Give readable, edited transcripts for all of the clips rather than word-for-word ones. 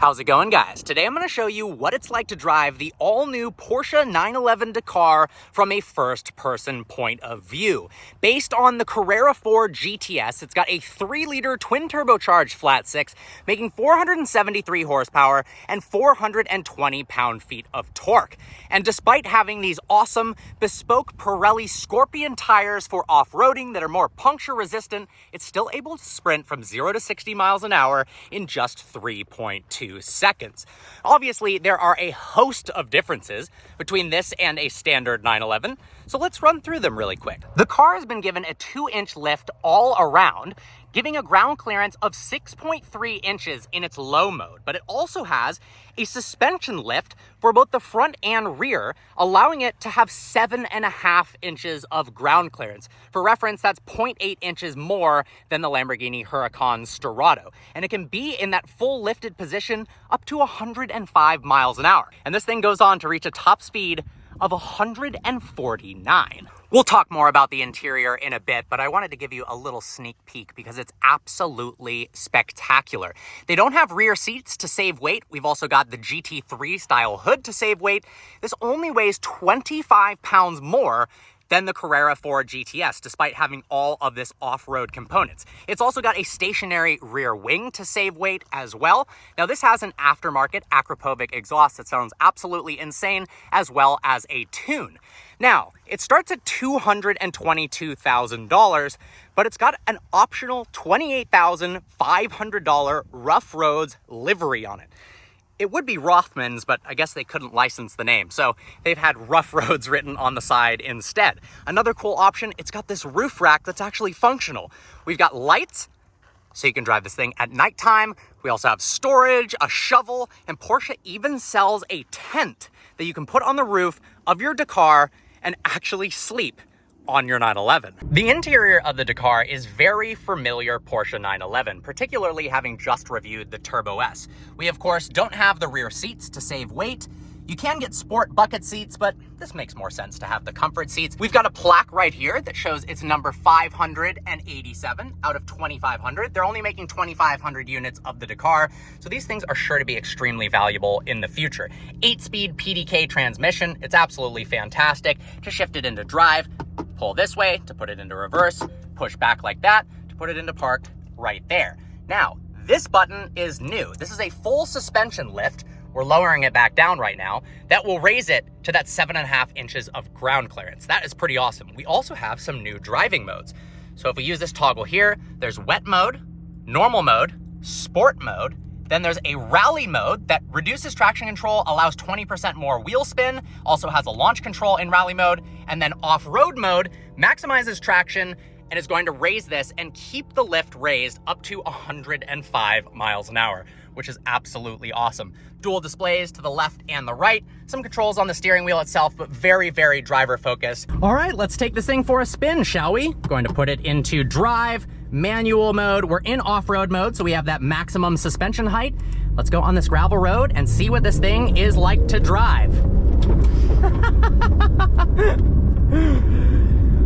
How's it going, guys? Today I'm going to show you what it's like to drive the all-new Porsche 911 Dakar from a first-person point of view. Based on the Carrera 4 GTS, it's got a 3-liter twin-turbocharged flat-six, making 473 horsepower and 420 pound-feet of torque. And despite having these awesome, bespoke Pirelli Scorpion tires for off-roading that are more puncture-resistant, it's still able to sprint from 0 to 60 miles an hour in just 3.2 seconds. Obviously, there are a host of differences between this and a standard 911, so let's run through them really quick. The car has been given a 2-inch lift all around, giving a ground clearance of 6.3 inches in its low mode, but it also has a suspension lift for both the front and rear, allowing it to have 7.5 inches of ground clearance. For reference, that's 0.8 inches more than the Lamborghini Huracan Storado, and it can be in that full lifted position up to 105 miles an hour. And this thing goes on to reach a top speed of 149. We'll talk more about the interior in a bit, but I wanted to give you a little sneak peek because it's absolutely spectacular. They don't have rear seats to save weight. We've also got the GT3 style hood to save weight. This only weighs 25 pounds more than the Carrera 4 GTS, despite having all of this off-road components. It's also got a stationary rear wing to save weight as well. Now, this has an aftermarket Akrapovic exhaust that sounds absolutely insane, as well as a tune. Now, it starts at $222,000, but it's got an optional $28,500 Rough Roads livery on it. It would be Rothman's, but I guess they couldn't license the name, so they've had Rough Roads written on the side instead. Another cool option, it's got this roof rack that's actually functional. We've got lights, so you can drive this thing at nighttime. We also have storage, a shovel, and Porsche even sells a tent that you can put on the roof of your Dakar and actually sleep on your 911. The interior of the Dakar is very familiar Porsche 911, particularly having just reviewed the Turbo S. We, of course, don't have the rear seats to save weight. You can get sport bucket seats, but this makes more sense to have the comfort seats. We've got a plaque right here that shows it's number 587 out of 2,500. They're only making 2,500 units of the Dakar, so these things are sure to be extremely valuable in the future. 8-speed PDK transmission. It's absolutely fantastic. To shift it into drive, pull this way to put it into reverse, push back like that to put it into park right there. Now, this button is new. This is a full suspension lift. We're lowering it back down right now. That will raise it to that 7.5 inches of ground clearance. That is pretty awesome. We also have some new driving modes. So if we use this toggle here, there's wet mode, normal mode, sport mode. Then there's a rally mode that reduces traction control, allows 20% more wheel spin, also has a launch control in rally mode, and then off-road mode maximizes traction and is going to raise this and keep the lift raised up to 105 miles an hour, which is absolutely awesome. Dual displays to the left and the right, some controls on the steering wheel itself, but very, very driver focused. All right, let's take this thing for a spin, shall we? Going to put it into drive, manual mode. We're in off-road mode, so we have that maximum suspension height. Let's go on this gravel road and see what this thing is like to drive.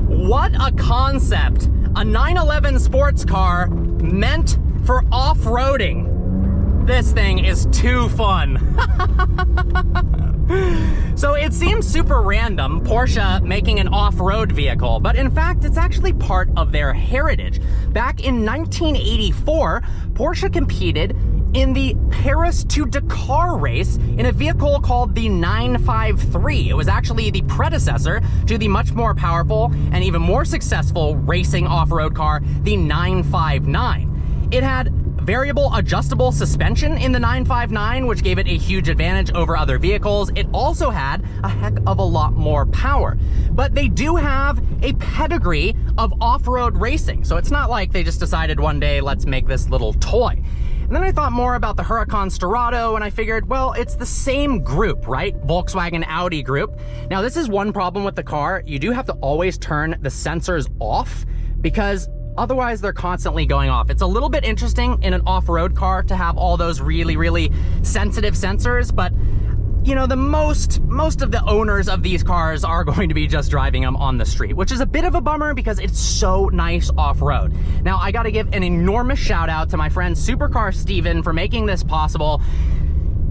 What a concept. A 911 sports car meant for off-roading. This thing is too fun. So it seems super random, Porsche making an off-road vehicle, but in fact, it's actually part of their heritage. Back in 1984, Porsche competed in the Paris to Dakar race in a vehicle called the 953. It was actually the predecessor to the much more powerful and even more successful racing off-road car, the 959. It had variable adjustable suspension in the 959, which gave it a huge advantage over other vehicles. It also had a heck of a lot more power. But they do have a pedigree of off-road racing, so it's not like they just decided one day, let's make this little toy. And then I thought more about the Huracan Storado, and I figured, well, it's the same group, right? Volkswagen Audi group. Now, this is one problem with the car. You do have to always turn the sensors off because otherwise they're constantly going off. It's a little bit interesting in an off-road car to have all those really, really sensitive sensors, but you know, the most of the owners of these cars are going to be just driving them on the street, which is a bit of a bummer because it's so nice off-road. Now, I gotta give an enormous shout out to my friend Supercar Steven for making this possible.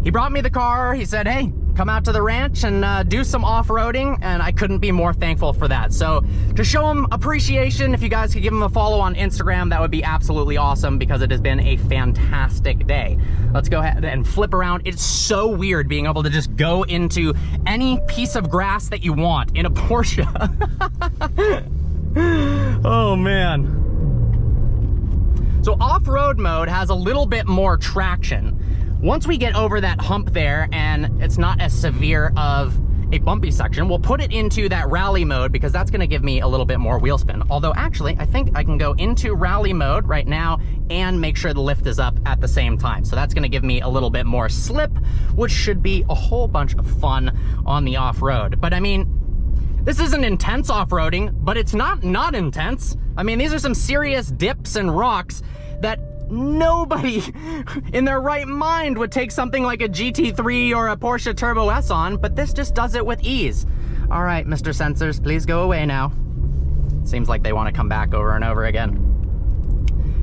he brought me the car. He said, hey, come out to the ranch and do some off-roading, and I couldn't be more thankful for that. So to show him appreciation, if you guys could give him a follow on Instagram, that would be absolutely awesome, because it has been a fantastic day. Let's go ahead and flip around. It's so weird being able to just go into any piece of grass that you want in a Porsche. Oh man. So off-road mode has a little bit more traction. Once we get over that hump there and it's not as severe of a bumpy section, we'll put it into that rally mode, because that's gonna give me a little bit more wheel spin. Although actually, I think I can go into rally mode right now and make sure the lift is up at the same time. So that's gonna give me a little bit more slip, which should be a whole bunch of fun on the off-road. But I mean, this isn't intense off-roading, but it's not intense. I mean, these are some serious dips and rocks that nobody in their right mind would take something like a GT3 or a Porsche Turbo S on, but this just does it with ease. All right, Mr. Sensors, please go away now. Seems like they want to come back over and over again.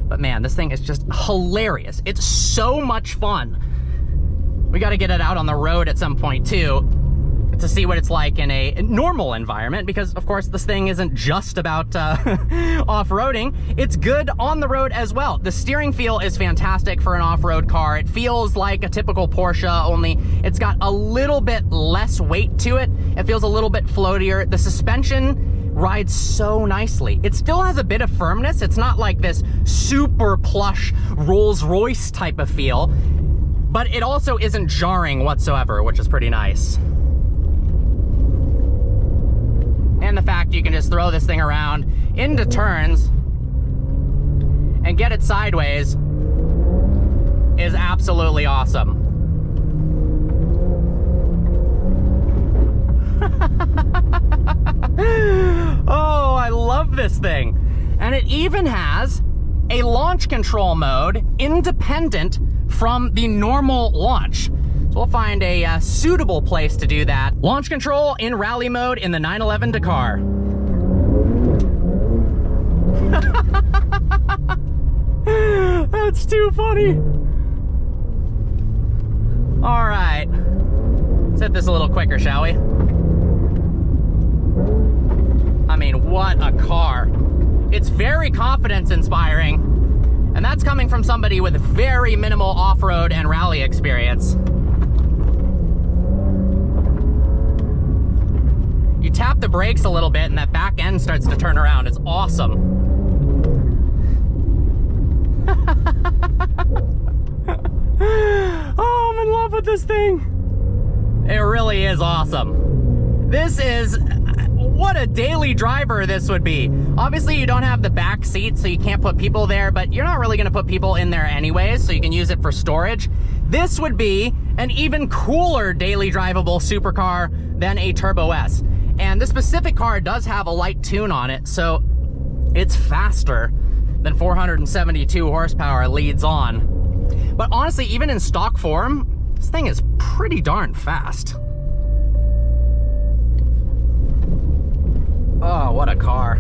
But man, this thing is just hilarious. It's so much fun. We got to get it out on the road at some point too, to see what it's like in a normal environment, because of course this thing isn't just about off-roading. It's good on the road as well. The steering feel is fantastic for an off-road car. It feels like a typical Porsche, only it's got a little bit less weight to it. It feels a little bit floatier. The suspension rides so nicely. It still has a bit of firmness. It's not like this super plush Rolls-Royce type of feel, but it also isn't jarring whatsoever, which is pretty nice. And the fact you can just throw this thing around into turns and get it sideways is absolutely awesome. Oh, I love this thing. And it even has a launch control mode independent from the normal launch. So we'll find a suitable place to do that. Launch control in rally mode in the 911 Dakar. That's too funny. All right, let's hit this a little quicker, shall we? I mean, what a car. It's very confidence inspiring, and that's coming from somebody with very minimal off-road and rally experience. You tap the brakes a little bit and that back end starts to turn around. It's awesome. Oh, I'm in love with this thing. It really is awesome. This is, what a daily driver this would be. Obviously you don't have the back seat, so you can't put people there, but you're not really gonna put people in there anyways, so you can use it for storage. This would be an even cooler daily drivable supercar than a Turbo S. And this specific car does have a light tune on it, so it's faster than 472 horsepower leads on. But honestly, even in stock form, this thing is pretty darn fast. Oh, what a car.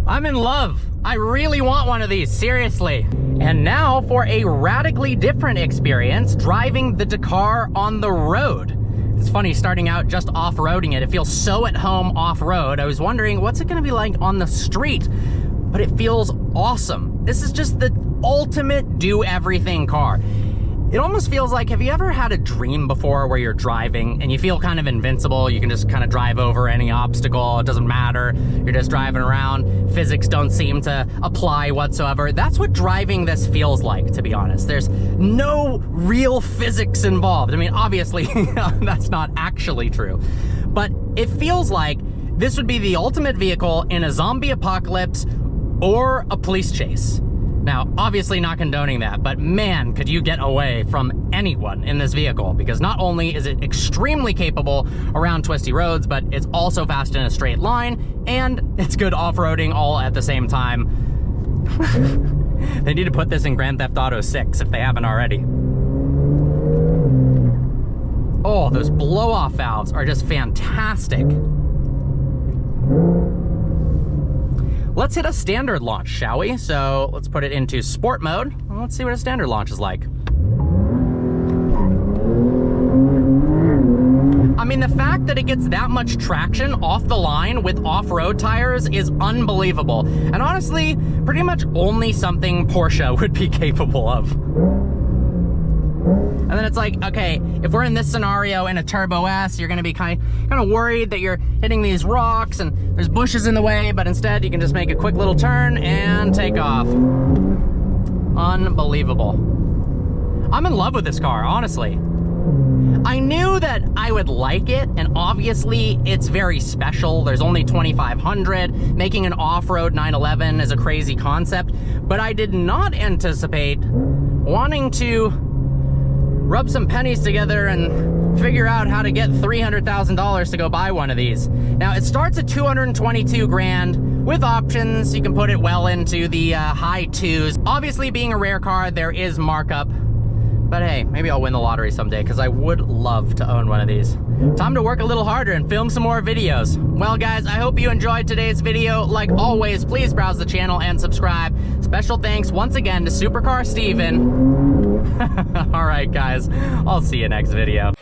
I'm in love. I really want one of these, seriously. And now for a radically different experience, driving the Dakar on the road. It's funny starting out just off-roading it. It feels so at home off-road. I was wondering, what's it gonna be like on the street? But it feels awesome. This is just the ultimate do-everything car. It almost feels like, have you ever had a dream before where you're driving and you feel kind of invincible? You can just kind of drive over any obstacle. It doesn't matter. You're just driving around. Physics don't seem to apply whatsoever. That's what driving this feels like, to be honest. There's no real physics involved. I mean, obviously, that's not actually true. But it feels like this would be the ultimate vehicle in a zombie apocalypse or a police chase. Now, obviously not condoning that, but man, could you get away from anyone in this vehicle, because not only is it extremely capable around twisty roads, but it's also fast in a straight line, and it's good off-roading all at the same time. They need to put this in Grand Theft Auto 6 if they haven't already. Oh, those blow-off valves are just fantastic. let's hit a standard launch, shall we? So let's put it into sport mode. And let's see what a standard launch is like. I mean, the fact that it gets that much traction off the line with off-road tires is unbelievable. And honestly, pretty much only something Porsche would be capable of. And then it's like, okay, if we're in this scenario in a Turbo S, you're gonna be kind of worried that you're hitting these rocks and there's bushes in the way, but instead you can just make a quick little turn and take off. Unbelievable. I'm in love with this car, honestly. I knew that I would like it, and obviously it's very special. There's only 2,500. Making an off-road 911 is a crazy concept, but I did not anticipate wanting to rub some pennies together and figure out how to get $300,000 to go buy one of these. Now, it starts at 222 grand. With options, you can put it well into the high twos. Obviously, being a rare car, there is markup. But hey, maybe I'll win the lottery someday because I would love to own one of these. Time to work a little harder and film some more videos. Well guys, I hope you enjoyed today's video. Like always, please browse the channel and subscribe. Special thanks once again to Supercar Steven. All right guys, I'll see you next video.